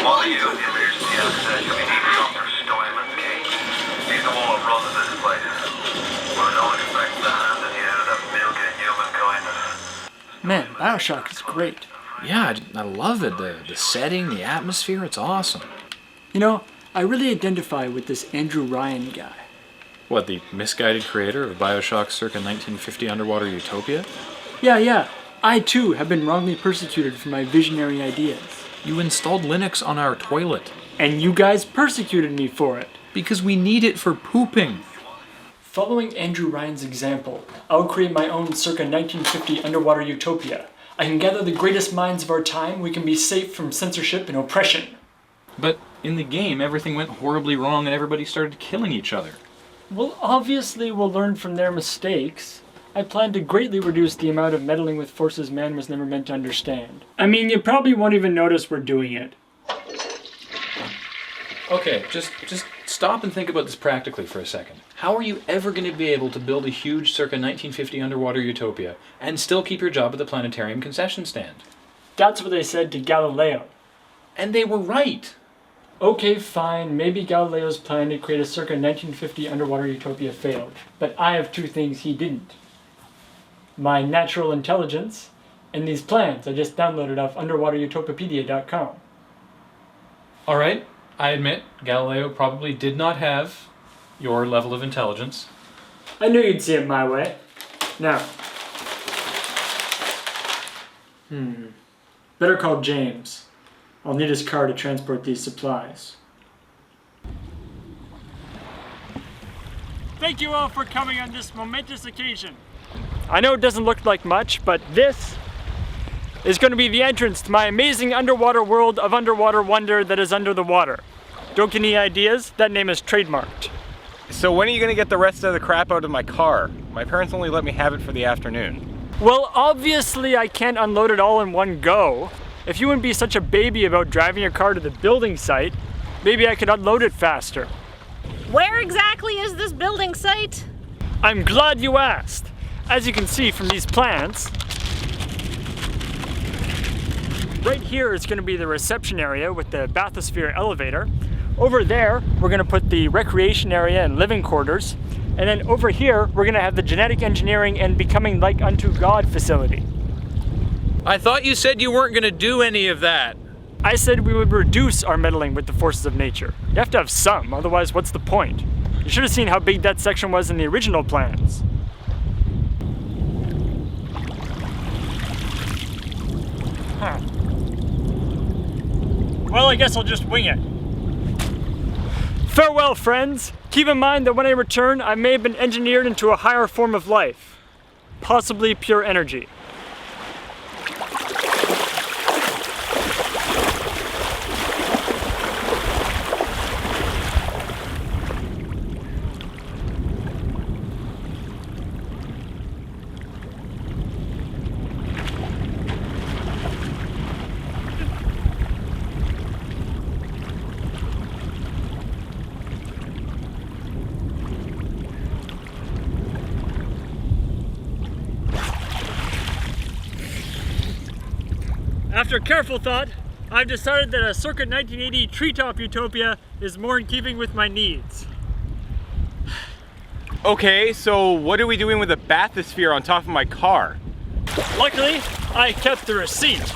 One of you at the emergency outset, you'll be needing Dr. Stoyman's key. He's the one that runs this place. But I don't expect the hand in here that milking humankind. Man, BioShocked is great. Yeah, I love it. The setting, the atmosphere, it's awesome. You know, I really identify with this Andrew Ryan guy. What, the misguided creator of BioShocked circa 1950 underwater utopia? Yeah. I too have been wrongly persecuted for my visionary ideas. You installed Linux on our toilet. And you guys persecuted me for it. Because we need it for pooping. Following Andrew Ryan's example, I'll create my own circa 1950 underwater utopia. I can gather the greatest minds of our time. We can be safe from censorship and oppression. But in the game, everything went horribly wrong and everybody started killing each other. Well, obviously we'll learn from their mistakes. I plan to greatly reduce the amount of meddling with forces man was never meant to understand. I mean, you probably won't even notice we're doing it. Okay, just stop and think about this practically for a second. How are you ever going to be able to build a huge circa 1950 underwater utopia and still keep your job at the planetarium concession stand? That's what they said to Galileo. And they were right. Okay, fine, maybe Galileo's plan to create a circa 1950 underwater utopia failed. But I have two things he didn't. My natural intelligence, and these plans I just downloaded off underwaterutopipedia.com. Alright, I admit, Galileo probably did not have your level of intelligence. I knew you'd see it my way. Now. Better call James. I'll need his car to transport these supplies. Thank you all for coming on this momentous occasion. I know it doesn't look like much, but this is going to be the entrance to my amazing underwater world of underwater wonder that is under the water. Don't get any ideas? That name is trademarked. So when are you going to get the rest of the crap out of my car? My parents only let me have it for the afternoon. Well, obviously I can't unload it all in one go. If you wouldn't be such a baby about driving your car to the building site, maybe I could unload it faster. Where exactly is this building site? I'm glad you asked. As you can see from these plans, right here is going to be the reception area with the bathysphere elevator. Over there, we're going to put the recreation area and living quarters. And then over here, we're going to have the genetic engineering and becoming like unto God facility. I thought you said you weren't going to do any of that. I said we would reduce our meddling with the forces of nature. You have to have some, otherwise what's the point? You should have seen how big that section was in the original plans. Well, I guess I'll just wing it. Farewell, friends. Keep in mind that when I return, I may have been engineered into a higher form of life. Possibly pure energy. After careful thought, I've decided that a circa 1980 treetop utopia is more in keeping with my needs. Okay, so what are we doing with the bathysphere on top of my car? Luckily, I kept the receipt.